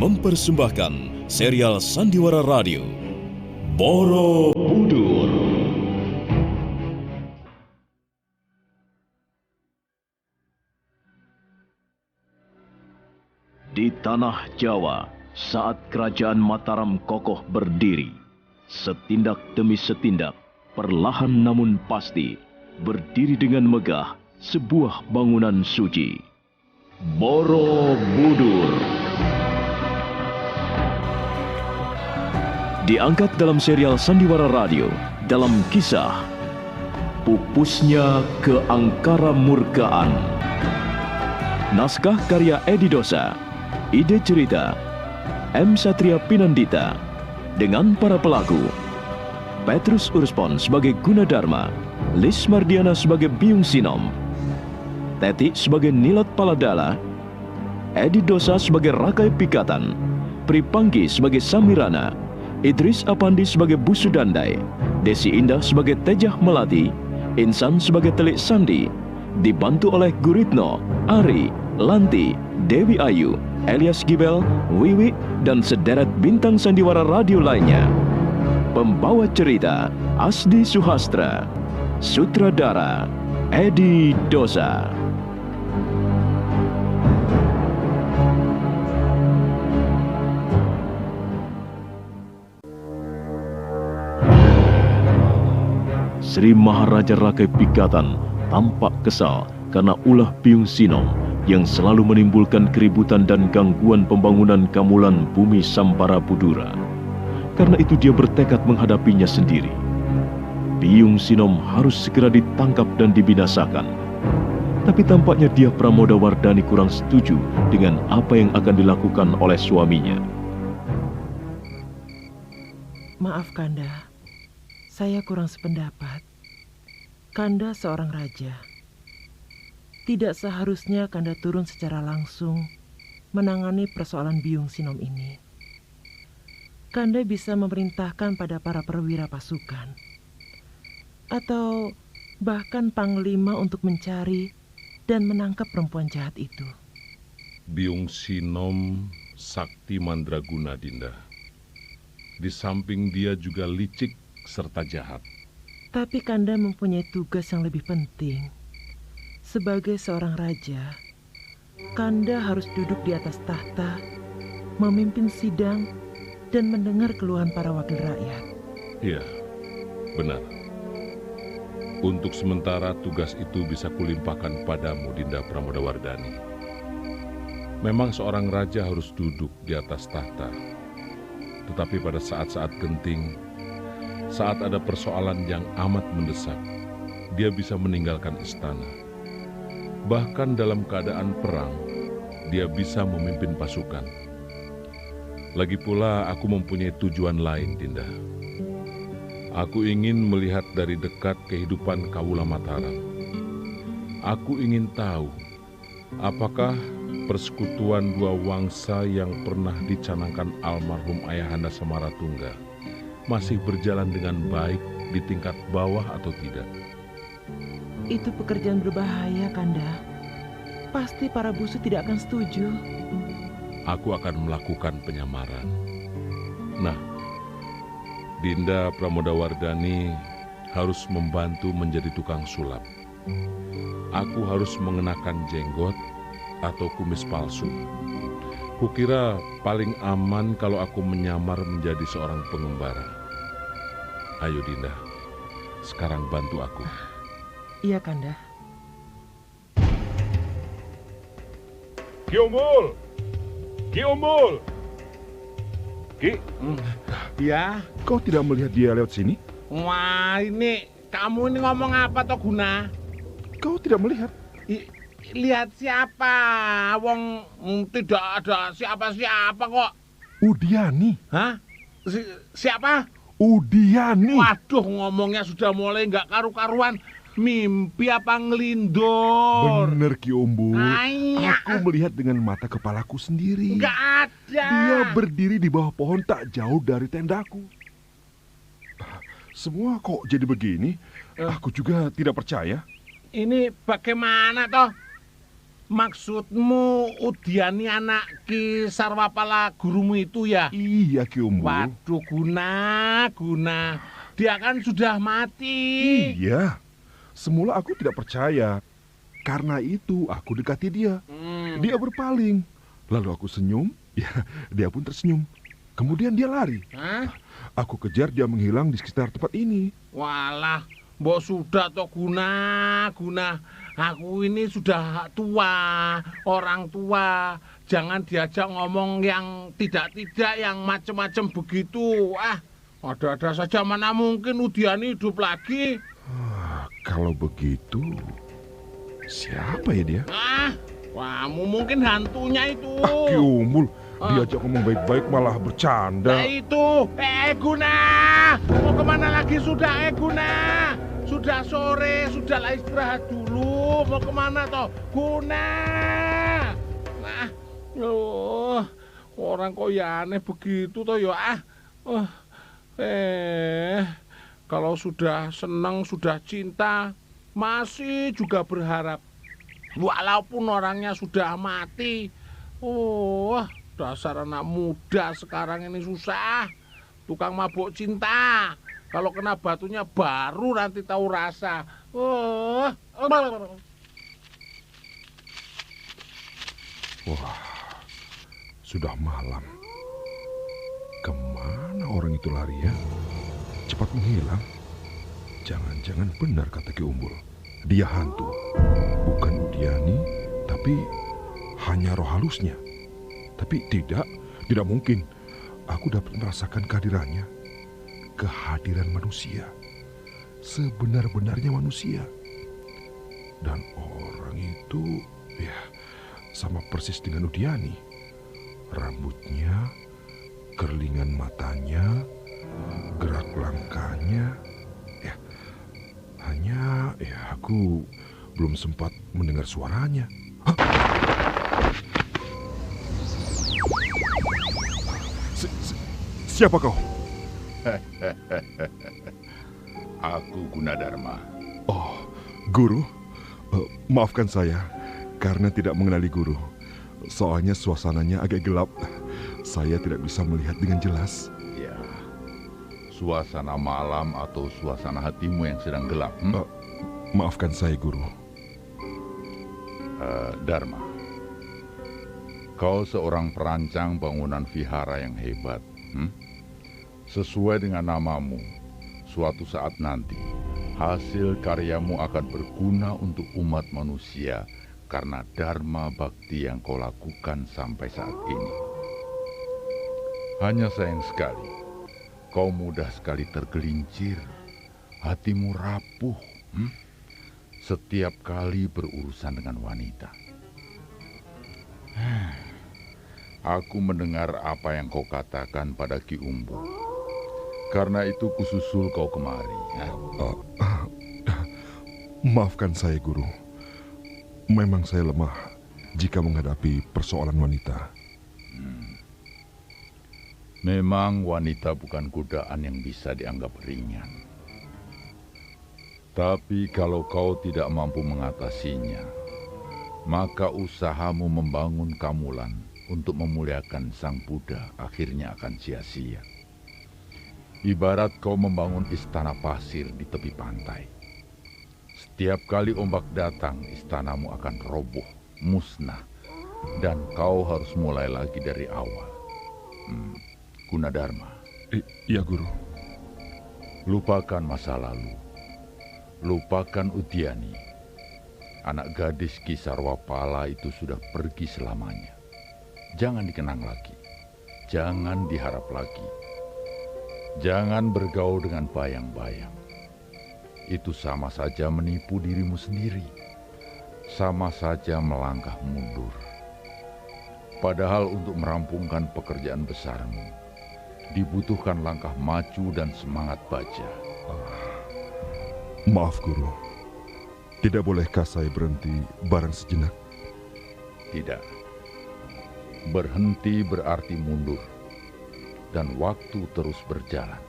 mempersembahkan serial Sandiwara Radio Borobudur. Di tanah Jawa, saat kerajaan Mataram kokoh berdiri, setindak demi setindak, perlahan namun pasti, berdiri dengan megah sebuah bangunan suci. Borobudur. Diangkat dalam serial Sandiwara Radio dalam kisah Pupusnya Keangkara Murkaan. Naskah karya Edi Dosa. Ide cerita M. Satria Pinandita. Dengan para pelaku Petrus Urspon sebagai Gunadarma, Lis Mardiana sebagai Biung Sinom, Teti sebagai Nilat Paladala, Edi Dosa sebagai Rakai Pikatan, Pripanggi sebagai Samirana, Idris Apandi sebagai Busudandai, Desi Indah sebagai Tejah Melati, Insan sebagai Telik Sandi, dibantu oleh Guritno, Ari, Lanti, Dewi Ayu, Elias Gibel, Wiwi, dan sederet bintang sandiwara radio lainnya. Pembawa cerita Asdi Suhastra, sutradara Edi Dosa. Sri Maharaja Rakai Pikatan tampak kesal karena ulah Biung Sinom yang selalu menimbulkan keributan dan gangguan pembangunan Kamulan Bumi Sampara Budura. Karena itu dia bertekad menghadapinya sendiri. Biung Sinom harus segera ditangkap dan dibinasakan. Tapi tampaknya dia Pramodawardhani kurang setuju dengan apa yang akan dilakukan oleh suaminya. Maaf Kanda, saya kurang sependapat. Kanda seorang raja. Tidak seharusnya Kanda turun secara langsung menangani persoalan Biung Sinom ini. Kanda bisa memerintahkan pada para perwira pasukan atau bahkan panglima untuk mencari dan menangkap perempuan jahat itu. Biung Sinom sakti mandraguna, Dinda. Di samping dia juga licik serta jahat. Tapi Kanda mempunyai tugas yang lebih penting. Sebagai seorang raja, Kanda harus duduk di atas tahta, memimpin sidang, dan mendengar keluhan para wakil rakyat. Iya, benar. Untuk sementara tugas itu bisa kulimpahkan padamu, Dinda Pramodawardhani. Memang seorang raja harus duduk di atas tahta. Tetapi pada saat-saat genting, saat ada persoalan yang amat mendesak, dia bisa meninggalkan istana. Bahkan dalam keadaan perang, dia bisa memimpin pasukan. Lagi pula aku mempunyai tujuan lain, Dinda. Aku ingin melihat dari dekat kehidupan Kawula Mataram. Aku ingin tahu, apakah persekutuan dua wangsa yang pernah dicanangkan almarhum Ayahanda Semaratungga masih berjalan dengan baik di tingkat bawah atau tidak. Itu pekerjaan berbahaya, Kanda. Pasti para busu tidak akan setuju. Aku akan melakukan penyamaran. Nah, Dinda Pramodawardhani harus membantu menjadi tukang sulap. Aku harus mengenakan jenggot atau kumis palsu. Kukira paling aman kalau aku menyamar menjadi seorang pengembara. Ayo Dinda, sekarang bantu aku. Iya, Kanda. Ki Umbul! Ki Umbul! Ki? Ya, Kau tidak melihat dia lewat sini? wah ini kamu ini ngomong apa toh Guna? Kau tidak melihat? Lihat siapa? Wong tidak ada siapa-siapa kok. Udiani. Hah? Siapa? Udiani. Waduh, ngomongnya sudah mulai nggak karu-karuan. Mimpi apa ngelindor? Bener Ki Umbul. Ayah. Aku melihat dengan mata kepalaku sendiri. Nggak ada. Dia berdiri di bawah pohon tak jauh dari tendaku. Semua kok jadi begini? Aku juga tidak percaya. Ini bagaimana toh? Maksudmu Udiani anak Ki Sarwapala gurumu itu ya? Iya Ki Umbul. Waduh, Guna. Dia kan sudah mati. Iya. Semula aku tidak percaya. Karena itu aku dekati dia. Dia berpaling. Lalu aku senyum, ya dia pun tersenyum. Kemudian dia lari. Hah? Aku kejar dia menghilang di sekitar tempat ini. Walah, mbok sudah toh Guna. Aku ini sudah tua, orang tua. Jangan diajak ngomong yang tidak-tidak, yang macam-macam begitu. Ada-ada saja, mana mungkin Udiani hidup lagi. Kalau begitu, siapa ya dia? Kamu mungkin hantunya itu. Ki Umbul, diajak ngomong baik-baik malah bercanda. Nah itu, Guna. Mau kemana lagi sudah, Guna? Sudah sore, sudahlah istirahat dulu. Mau kemana toh, Guna? Nah, orang kok ya aneh begitu toh ya. Kalau sudah senang, sudah cinta, masih juga berharap. Walaupun orangnya sudah mati. Dasar anak muda sekarang ini susah. Tukang mabuk cinta. Kalau kena batunya baru nanti tahu rasa. Wah, sudah malam. Kemana orang itu lari ya? Cepat menghilang. Jangan-jangan benar kata Ki Umbul. Dia hantu. Bukan Udiani, tapi hanya roh halusnya. Tapi tidak mungkin. Aku dapat merasakan kehadirannya. Kehadiran manusia, sebenar-benarnya manusia. Dan orang itu, ya, sama persis dengan Udiani. Rambutnya, kerlingan matanya, gerak langkahnya. Hanya, aku belum sempat mendengar suaranya. Siapa kau? Aku Gunadarma. Oh, guru. Maafkan saya karena tidak mengenali guru. Soalnya suasananya agak gelap. Saya tidak bisa melihat dengan jelas. Ya, suasana malam atau suasana hatimu yang sedang gelap. Maafkan saya, guru. Dharma, kau seorang perancang bangunan vihara yang hebat. Sesuai dengan namamu, suatu saat nanti hasil karyamu akan berguna untuk umat manusia karena dharma bakti yang kau lakukan sampai saat ini. Hanya sayang sekali, kau mudah sekali tergelincir, hatimu rapuh setiap kali berurusan dengan wanita. Aku mendengar apa yang kau katakan pada Ki Umbul. Karena itu kususul kau kemari. Maafkan saya, guru. Memang saya lemah jika menghadapi persoalan wanita. Memang wanita bukan godaan yang bisa dianggap ringan. Tapi kalau kau tidak mampu mengatasinya, maka usahamu membangun Kamulan untuk memuliakan Sang Buddha akhirnya akan sia-sia. Ibarat kau membangun istana pasir di tepi pantai. Setiap kali ombak datang, istanamu akan roboh, musnah, dan kau harus mulai lagi dari awal. Gunadarma. Iya, guru. Lupakan masa lalu. Lupakan Udiani. Anak gadis Ki Sarwapala itu sudah pergi selamanya. Jangan dikenang lagi. Jangan diharap lagi. Jangan bergaul dengan bayang-bayang. Itu sama saja menipu dirimu sendiri. Sama saja melangkah mundur. Padahal untuk merampungkan pekerjaan besarmu, dibutuhkan langkah maju dan semangat baja. Maaf, guru. Tidak bolehkah saya berhenti bareng sejenak? Tidak. Berhenti berarti mundur. Dan waktu terus berjalan.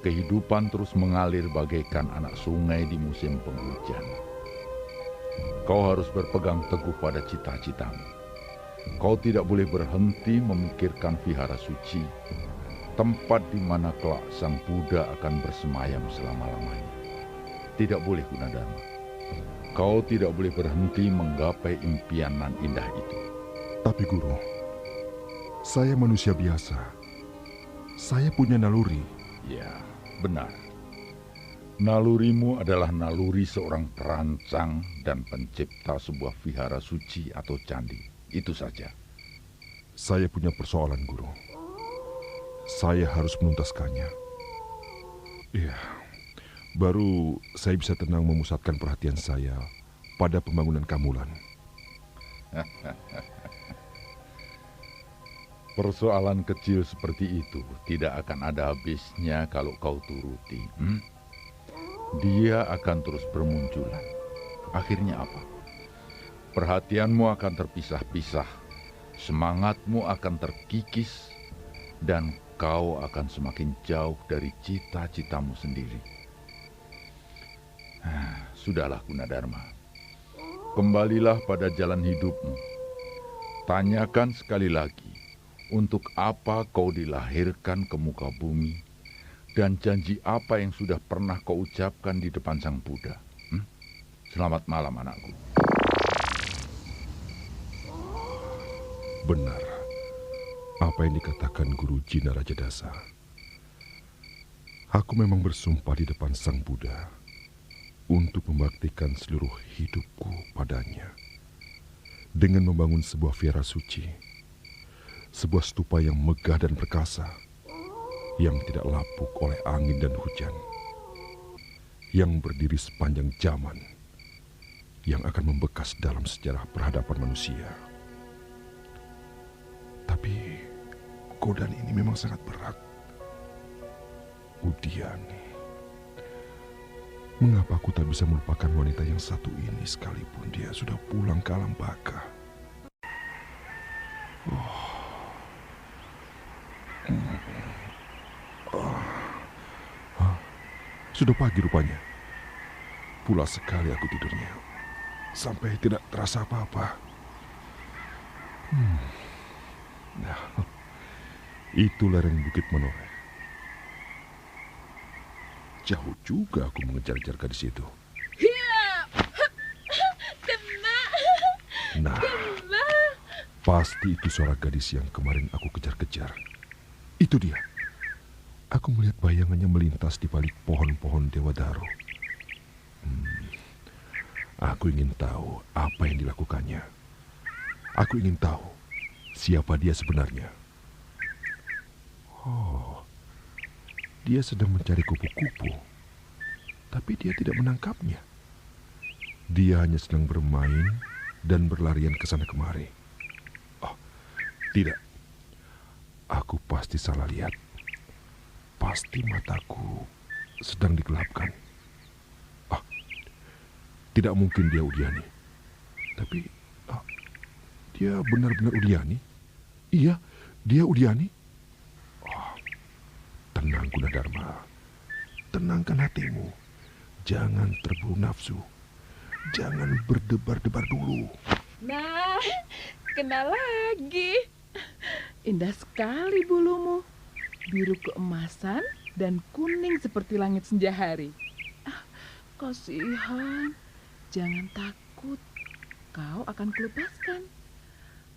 Kehidupan terus mengalir bagaikan anak sungai di musim penghujan. Kau harus berpegang teguh pada cita-citamu. Kau tidak boleh berhenti memikirkan vihara suci, tempat di mana kelak Sang Buddha akan bersemayam selama-lamanya. Tidak boleh, Gunadarma. Kau tidak boleh berhenti menggapai impian nan indah itu. Tapi Guru, saya manusia biasa. Saya punya naluri. Ya, benar. Nalurimu adalah naluri seorang perancang dan pencipta sebuah vihara suci atau candi. Itu saja. Saya punya persoalan, Guru. Saya harus menuntaskannya. Iya, baru saya bisa tenang memusatkan perhatian saya pada pembangunan Kamulan. Persoalan kecil seperti itu tidak akan ada habisnya kalau kau turuti. Dia akan terus bermunculan. Akhirnya apa? Perhatianmu akan terpisah-pisah, semangatmu akan terkikis, dan kau akan semakin jauh dari cita-citamu sendiri. Sudahlah, Gunadarma. Kembalilah pada jalan hidupmu. Tanyakan sekali lagi, untuk apa kau dilahirkan ke muka bumi, dan janji apa yang sudah pernah kau ucapkan di depan Sang Buddha. Selamat malam, anakku. Benar, apa yang dikatakan Guru Jina Rajadasa. Aku memang bersumpah di depan Sang Buddha untuk membaktikan seluruh hidupku padanya dengan membangun sebuah vihara suci, sebuah stupa yang megah dan perkasa, yang tidak lapuk oleh angin dan hujan, yang berdiri sepanjang zaman, yang akan membekas dalam sejarah peradaban manusia. Tapi godaan ini memang sangat berat. Udiani, mengapa aku tak bisa melupakan wanita yang satu ini sekalipun dia sudah pulang ke alam baka? Sudah pagi rupanya. Pulas sekali aku tidurnya, sampai tidak terasa apa-apa. Nah, itu lereng Bukit Menoreh. Jauh juga aku mengejar-kejar gadis itu. Nah, pasti itu suara gadis yang kemarin aku kejar-kejar. Itu dia. Aku melihat bayangannya melintas di balik pohon-pohon Dewadaro. Aku ingin tahu apa yang dilakukannya. Aku ingin tahu siapa dia sebenarnya. Oh, dia sedang mencari kupu-kupu, tapi dia tidak menangkapnya. Dia hanya sedang bermain dan berlarian ke sana kemari. Oh, tidak. Aku pasti salah lihat. Pasti mataku sedang digelapkan. Tidak mungkin dia Udiani. Tapi dia benar-benar Udiani? Iya, dia Udiani. Tenang, Gunadarma. Tenangkan hatimu. Jangan terburu nafsu. Jangan berdebar-debar dulu. Nah, kena lagi. Indah sekali bulumu. Biru keemasan dan kuning seperti langit senja hari. Kasihan. Jangan takut, kau akan kulepaskan.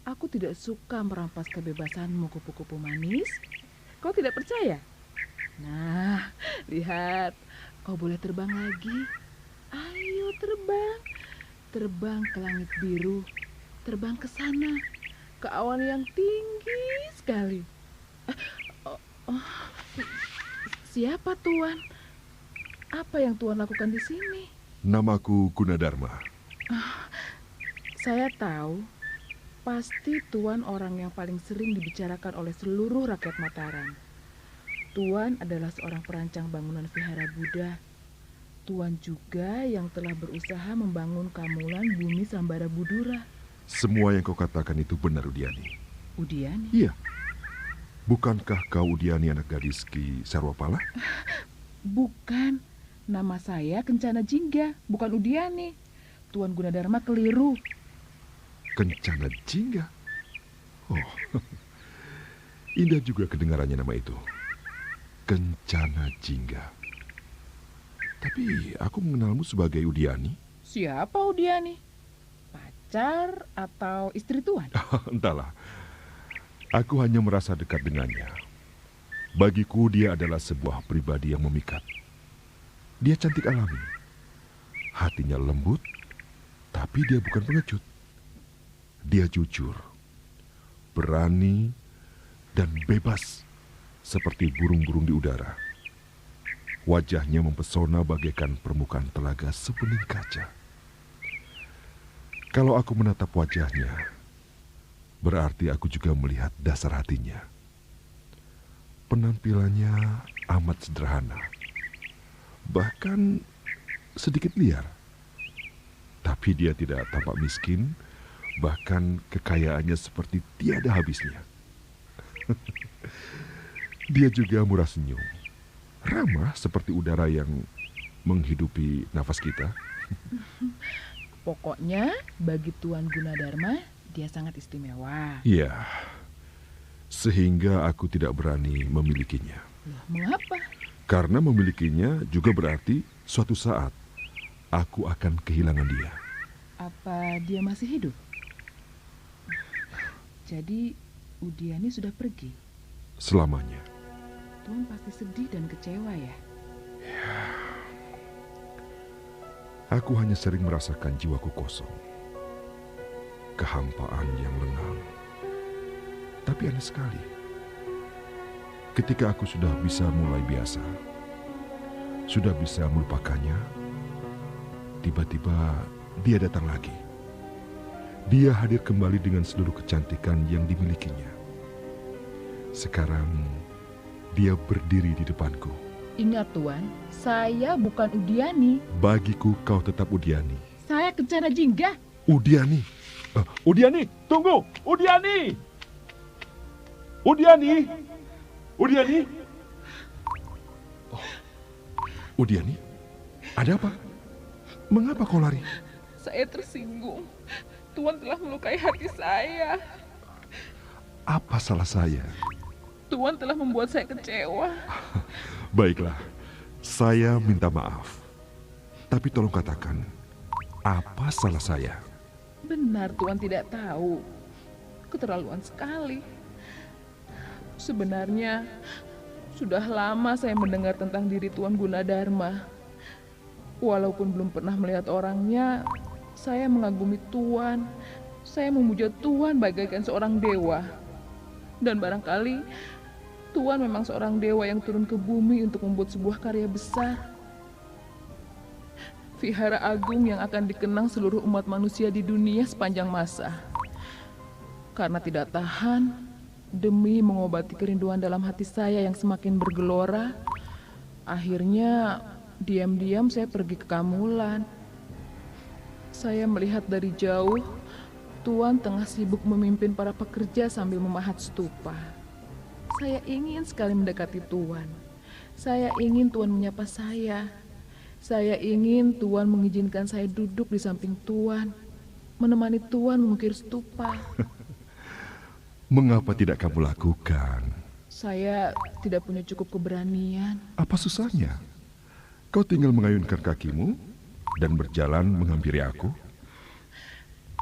Aku tidak suka merampas kebebasanmu, kupu-kupu manis. Kau tidak percaya? Nah, lihat, kau boleh terbang lagi. Ayo terbang, terbang ke langit biru, terbang ke sana, ke awan yang tinggi sekali. Siapa Tuan? Apa yang Tuan lakukan di sini? Namaku Gunadarma. Saya tahu, pasti Tuan orang yang paling sering dibicarakan oleh seluruh rakyat Mataram. Tuan adalah seorang perancang bangunan vihara Buddha. Tuan juga yang telah berusaha membangun Kamulan Bumi Sambara Budura. Semua yang kau katakan itu benar, Udiani. Udiani? Iya. Bukankah kau Udiani anak gadis Ki Sarwapala? Bukan. Nama saya Kencana Jingga, bukan Udiani. Tuan Gunadarma keliru. Kencana Jingga. Oh, indah juga kedengarannya nama itu. Kencana Jingga. Tapi aku mengenalmu sebagai Udiani. Siapa Udiani? Pacar atau istri Tuan? Entahlah. Aku hanya merasa dekat dengannya. Bagiku dia adalah sebuah pribadi yang memikat. Dia cantik alami. Hatinya lembut, tapi dia bukan pengecut. Dia jujur, berani, dan bebas seperti burung-burung di udara. Wajahnya mempesona bagaikan permukaan telaga sebening kaca. Kalau aku menatap wajahnya, berarti aku juga melihat dasar hatinya. Penampilannya amat sederhana, bahkan sedikit liar. Tapi dia tidak tampak miskin, bahkan kekayaannya seperti tiada habisnya. Dia juga murah senyum, ramah seperti udara yang menghidupi nafas kita. Pokoknya bagi Tuan Gunadarma dia sangat istimewa. Iya, sehingga aku tidak berani memilikinya. Loh, mengapa? Karena memilikinya juga berarti suatu saat aku akan kehilangan dia. Apa dia masih hidup? Jadi Udiani sudah pergi. Selamanya. Tuan pasti sedih dan kecewa ya? Aku hanya sering merasakan jiwaku kosong. Kehampaan yang lengang. Tapi aneh sekali. Ketika aku sudah bisa mulai biasa, sudah bisa melupakannya, tiba-tiba dia datang lagi. Dia hadir kembali dengan seluruh kecantikan yang dimilikinya. Sekarang dia berdiri di depanku. Ingat Tuan, saya bukan Udiani. Bagiku kau tetap Udiani. Saya Kencana Jingga. Udiani. Udiani, tunggu! Udiani! Udiani! Udiani! Oh, Udiani? Ada apa? Mengapa kau lari? Saya tersinggung. Tuan telah melukai hati saya. Apa salah saya? Tuan telah membuat saya kecewa. Baiklah, saya minta maaf. Tapi tolong katakan, apa salah saya? Benar Tuan tidak tahu. Keterlaluan sekali. Sebenarnya, sudah lama saya mendengar tentang diri Tuan Gunadarma. Walaupun belum pernah melihat orangnya, saya mengagumi Tuan. Saya memuja Tuan bagaikan seorang dewa. Dan barangkali Tuan memang seorang dewa yang turun ke bumi untuk membuat sebuah karya besar. Vihara agung yang akan dikenang seluruh umat manusia di dunia sepanjang masa. Karena tidak tahan, demi mengobati kerinduan dalam hati saya yang semakin bergelora, akhirnya diam-diam saya pergi ke Kamulan. Saya melihat dari jauh, Tuan tengah sibuk memimpin para pekerja sambil memahat stupa. Saya ingin sekali mendekati Tuan. Saya ingin Tuan menyapa saya. Saya ingin Tuan mengizinkan saya duduk di samping Tuan, menemani Tuan mengukir stupa. Mengapa tidak kamu lakukan? Saya tidak punya cukup keberanian. Apa susahnya? Kau tinggal mengayunkan kakimu dan berjalan menghampiri aku.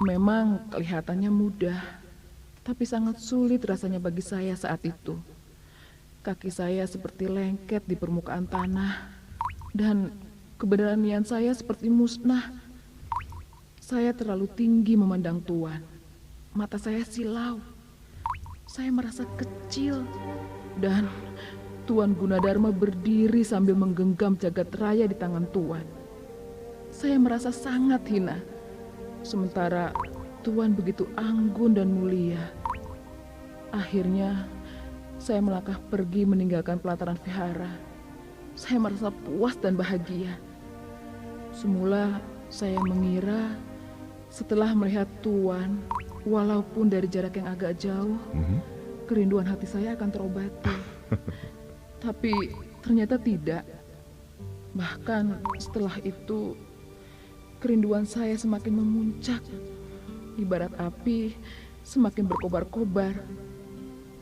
Memang kelihatannya mudah, tapi sangat sulit rasanya bagi saya saat itu. Kaki saya seperti lengket di permukaan tanah, dan keberanian saya seperti musnah. Saya terlalu tinggi memandang Tuan. Mata saya silau. Saya merasa kecil, dan Tuan Gunadarma berdiri sambil menggenggam jagat raya di tangan Tuan. Saya merasa sangat hina. Sementara Tuan begitu anggun dan mulia. Akhirnya, saya melangkah pergi meninggalkan pelataran vihara. Saya merasa puas dan bahagia. Semula saya mengira setelah melihat Tuan, walaupun dari jarak yang agak jauh, kerinduan hati saya akan terobati. Tapi ternyata tidak. Bahkan setelah itu, Kerinduan saya semakin memuncak. Ibarat api semakin berkobar-kobar.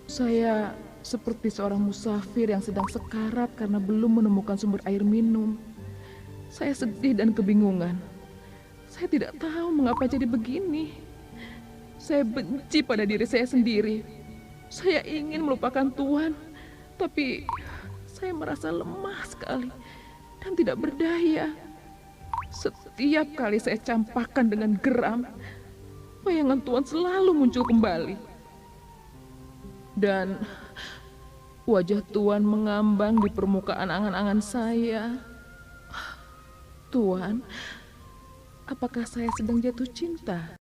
Saya seperti seorang musafir yang sedang sekarat karena belum menemukan sumber air minum. Saya sedih dan kebingungan. Saya tidak tahu mengapa jadi begini. Saya benci pada diri saya sendiri. Saya ingin melupakan Tuhan, tapi saya merasa lemah sekali dan tidak berdaya. Setiap kali saya campakkan dengan geram, bayangan Tuhan selalu muncul kembali. Dan wajah Tuhan mengambang di permukaan angan-angan saya. Tuhan, apakah saya sedang jatuh cinta?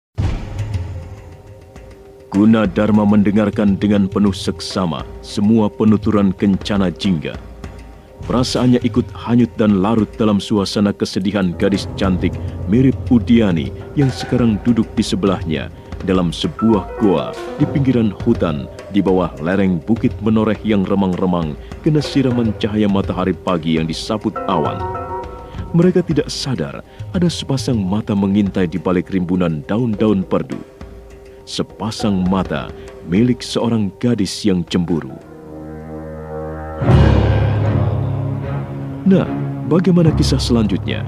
Gunadarma mendengarkan dengan penuh seksama semua penuturan kencana Jingga. Perasaannya ikut hanyut dan larut dalam suasana kesedihan gadis cantik mirip Udiani yang sekarang duduk di sebelahnya dalam sebuah goa di pinggiran hutan di bawah lereng bukit menoreh yang remang-remang kena siraman cahaya matahari pagi yang disaput awan. Mereka tidak sadar ada sepasang mata mengintai di balik rimbunan daun-daun perdu. Sepasang mata milik seorang gadis yang cemburu. Nah, bagaimana kisah selanjutnya?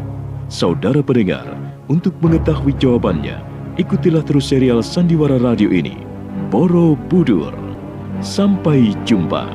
Saudara pendengar, untuk mengetahui jawabannya, ikutilah terus serial Sandiwara Radio ini. Borobudur. Sampai jumpa.